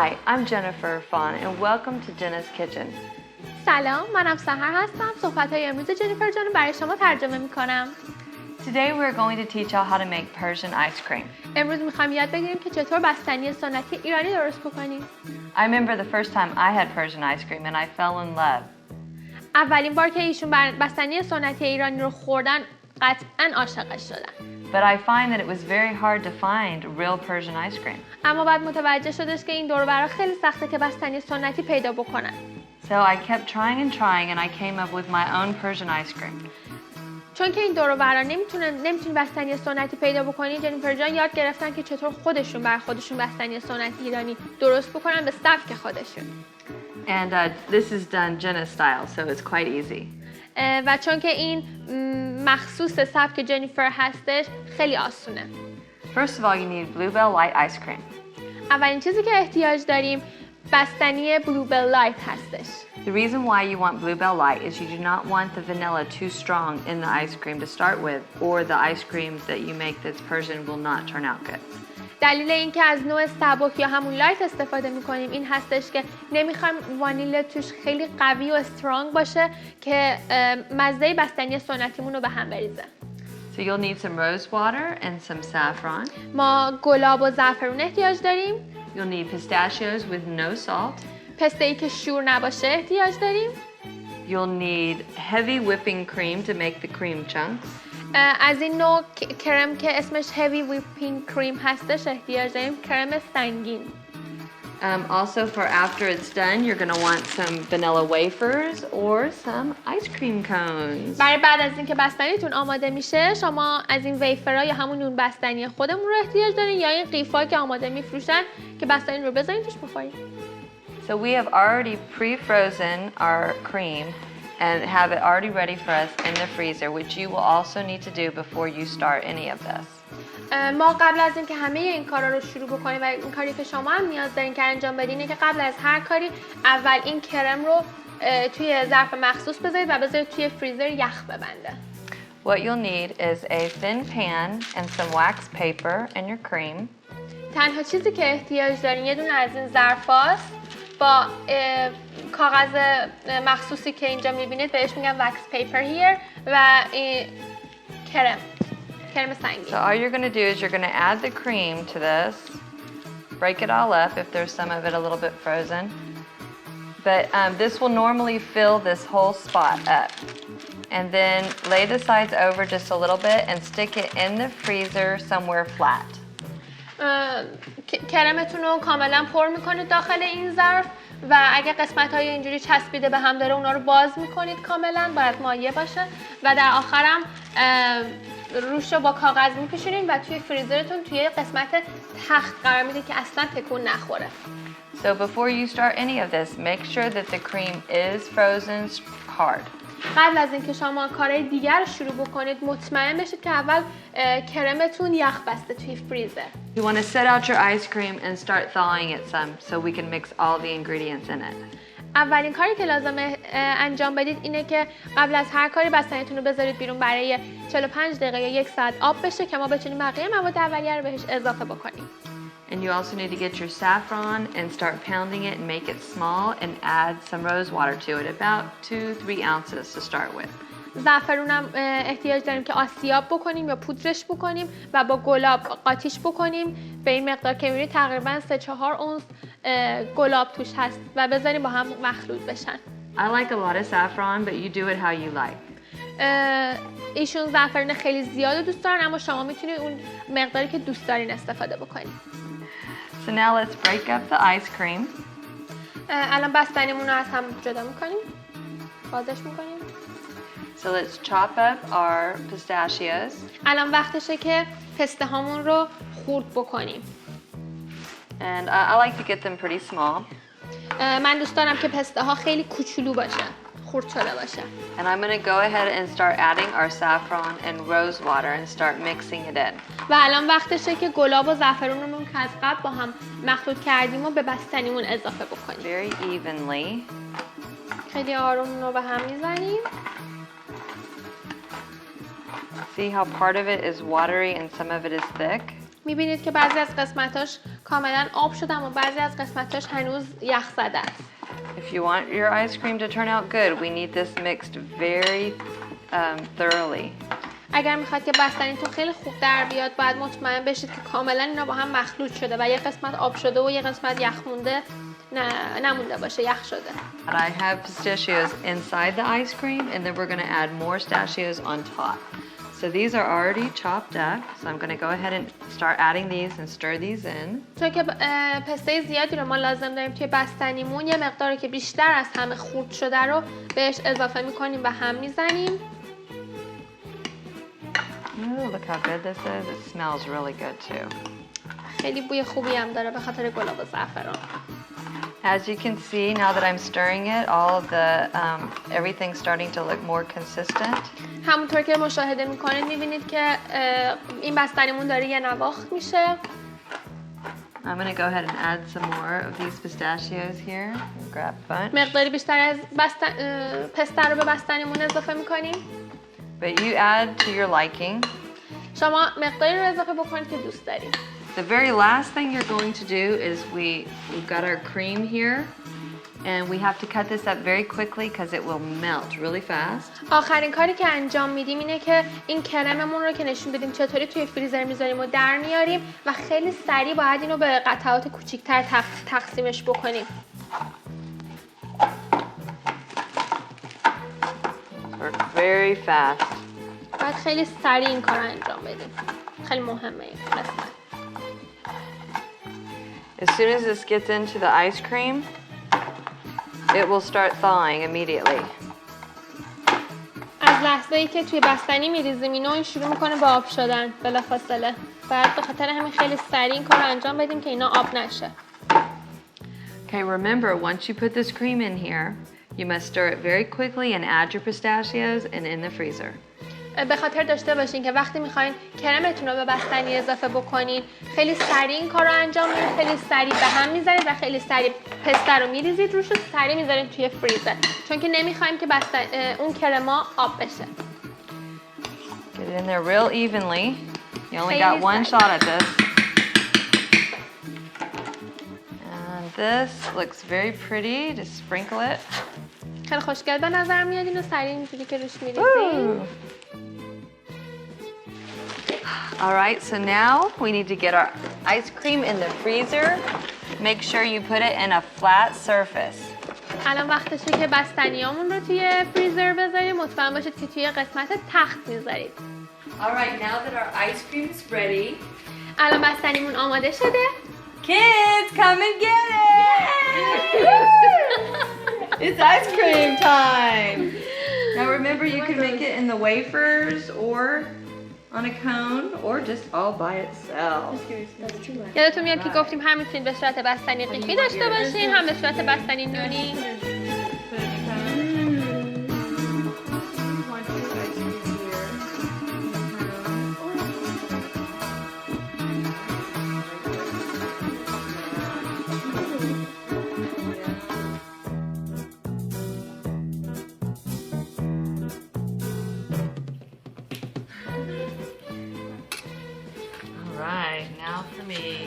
Hi, I'm Jennifer Fawn and welcome to Jenna's Kitchen. سلام، منم سحر هستم. صحبت‌های امروز جنیفر جان برای شما ترجمه می‌کنم. Today we're going to teach you how to make Persian ice cream. امروز می‌خوایم یاد بگیریم که چطور بستنی سنتی ایرانی درست بکنیم. I remember the first time I had Persian ice cream and I fell in love. اولین بار که ایشون بستنی سنتی ایرانی رو خوردن قطعاً عاشقش شدن. But I find that it was very hard to find real Persian ice cream. اما بعد متوجه شدش که این دور و برا خیلی سخته که بستنی سنتی پیدا بکنن. So I kept trying and I came up with my own Persian ice cream. چون که این دور و برا نمیتونی بستنی سنتی پیدا بکنی، جنیفر جان یاد گرفتن که چطور خودشون بستنی سنتی ایرانی درست بکنن به سبک خودشون. And this is done Jenna style, so it's quite easy. و چون که این مخصوص سبک جنیفر هستش خیلی آسونه. First of all, you need Bluebell Light ice cream. اولین چیزی که احتیاج داریم بستنی بلوبل لایت هستش. The reason why you want Bluebell Light is you do not want the vanilla too strong in the ice cream to start with, or the ice cream that you make that's Persian will not turn out good. دلیل اینکه از نوع سبک یا همون لایت استفاده می‌کنیم این هستش که نمی‌خوایم وانیل توش خیلی قوی و استرانگ باشه که مزه بستنی سنتیمون رو به هم بریزه. So you'll need some rose water and some saffron. ما گلاب و زعفرون احتیاج داریم. You'll need pistachios with no salt. پسته‌ای که شور نباشه احتیاج داریم. You'll need heavy whipping cream to make the cream chunks. از این نوع کرم که اسمش heavy whipping cream هستش احتیاج داریم، کرم سنگین. Also for after it's done, you're going to want some vanilla wafers or some ice cream cones. برای بعد از اینکه بستنیتون آماده میشه شما از این ویفرها یا همون نون بستنی خودمون رو احتیاج دارین یا این قیفا که آماده میفروشن که بستنی رو بذارین توش بخورین. So we have already pre-frozen our cream and have it already ready for us in the freezer, which you will also need to do before you start any of this. ما قبل از اینکه همه این کارا رو شروع بکنیم و این کاری که شما هم نیاز دارین که انجام بدین اینه که قبل از هر کاری اول این کرم رو توی ظرف مخصوص بذارید و بذارید توی فریزر یخ ببنده. What you'll need is a thin pan and some wax paper and your cream. تنها چیزی که احتیاج دارین یه دونه از این ظرفاست با کاغذ مخصوصی که اینجا میبینید بهش میگن wax paper here و کرم سنگین. So all you're going to do is you're going to add the cream to this, break it all up if there's some of it a little bit frozen. But this will normally fill this whole spot up. And then lay the sides over just a little bit and stick it in the freezer somewhere flat. کرمتون رو کاملا پر میکنید داخل این ظرف و اگه قسمت‌های اینجوری چسبیده به هم داره اونا رو باز میکنید کاملا، باید مایع باشه و در آخرم روش رو با کاغذ میپوشونید و توی فریزرتون توی قسمت تخت قرار میدید که اصلا تکون نخوره. So before you start any of this, make sure that the cream is frozen hard. قبل از اینکه شما کارهای دیگر رو شروع بکنید مطمئن بشید که اول کرمتون یخ بسته توی فریزر. You want to set out your ice cream and start thawing it some so we can mix all the ingredients in it. اولین کاری که لازمه انجام بدید اینه که قبل از هر کاری بستنیتون رو بذارید بیرون برای 45 دقیقه یا 1 ساعت آب بشه که ما بتونیم بقیه مواد اولیه رو بهش اضافه بکنیم. And you also need to get your saffron and start pounding it and make it small and add some rose water to it, about 2-3 ounces to start with. زعفرونم احتیاج داریم که آسیاب بکنیم یا پودرش بکنیم و با گلاب قاطیش بکنیم به این مقدار که می‌بینید تقریباً 3-4 اونس گلاب توش هست و بذاریم با هم مخلوط بشن. I like a lot of saffron, but you do it how you like. ایشون زعفرون خیلی زیاد دوست دارن اما شما میتونید اون مقداری که دوست دارین استفاده بکنید. So now let's break up the ice cream. الان بستنیمون رو از هم جدا میکنیم. بازش میکنیم. So let's chop up our pistachios. الان وقتشه که پسته هامون رو خورد بکنیم. And I like to get them pretty small. من دوست دارم که پسته ها خیلی کوچولو باشن. خورد شده باشه. And I'm going to go ahead and start adding our saffron and rose water and start mixing it in. و الان وقتشه که گلاب و زعفرونمون که از قبل با هم مخلوط کردیم و به بستنیمون اضافه بکنیم. Very evenly. خیلی آروم رو به هم میزنیم. See how part of it is watery and some of it is thick? میبینید که بعضی از قسمتاش کاملا آب شده اما بعضی از قسمتاش هنوز یخ زده است. If you want your ice cream to turn out good, we need this mixed very thoroughly. اگر میخواد که بستنیتون خیلی خوب در بیاد باید مطمئن بشید که کاملا اینا با هم مخلوط شده و یه قسمت آب شده و یه قسمت یخ مونده نمونده باشه، یخ شده. I have pistachios inside the ice cream, and then we're going to add more pistachios on top. So these are already chopped up, so I'm going to go ahead and start adding these and stir these in. چون که پسته زیادی رو ما لازم داریم توی بستنیمون، یه مقداری که بیشتر از همه خورد شده رو بهش اضافه میکنیم و هم میزنیم. Ooh, look how good this is. It smells really good too. خیلی بوی خوبی هم داره به خاطر گلاب و زعفران. As you can see, now that I'm stirring it, all of the everything's starting to look more consistent. همونطور که مشاهده میکنید میبینید که این بستنیمون داره یه نواخت میشه. I'm going to go ahead and add some more of these pistachios here. Grab a bunch. مقداری بیشتر از پسته رو به بستنیمون اضافه میکنیم. But you add to your liking. شما مقداری رو اضافه بکنید که دوست دارید. The very last thing you're going to do is we've got our cream here, and we have to cut this up very quickly because it will melt really fast. آخرین کاری که انجام میدیم اینه که این کرممون رو که نشون بدیم چطوری توی فریزر میذاریم و در میاریم و خیلی سریع باید اینو به قطعات کوچیک‌تر تقسیمش بکنیم. Work very fast. باید خیلی سریع این کار رو انجام بدیم. خیلی مهمه این قسمت. As soon as this gets into the ice cream, it will start thawing immediately. از لحظه‌ای که توی بستنی میریزیم اینو این شروع میکنه به آب شدن بلافاصله. باید به خاطر همین خیلی سریع این کار رو انجام بدیم که اینا آب نشه. Okay, remember, once you put this cream in here, you must stir it very quickly and add your pistachios and in the freezer. به خاطر داشته باشین که وقتی میخواین کرمتون رو به بستنی اضافه بکنین خیلی سریع این کار رو انجام میدید، خیلی سریع به هم میذارید و خیلی سریع پسته رو میریزید روش و سریع میذارید توی فریزر چون که نمیخوایم که اون کرما آب بشه. Get it in there real evenly. You only got one shot at this. And this looks very pretty. Just sprinkle it. خیلی خوشگل به نظر میاد اینو سریع اینجوری که روش میریزیم. All right, so now we need to get our ice cream in the freezer. Make sure you put it in a flat surface. الان وقتشه که بستنیامون رو توی فریزر بذاریم. مطمئن باشید که توی قسمت تخت میذارید. All right, now that our ice cream is ready. الان بستنیمون آماده شده. Kids, come and get it! It's ice cream time. Now remember, you can make it in the wafers or on a cone or just all by itself. یادتون میاد که گفتیم هم میتونید به صورت بستنی قیفی داشته باشین هم به صورت بستنی نونی. All right, now for me.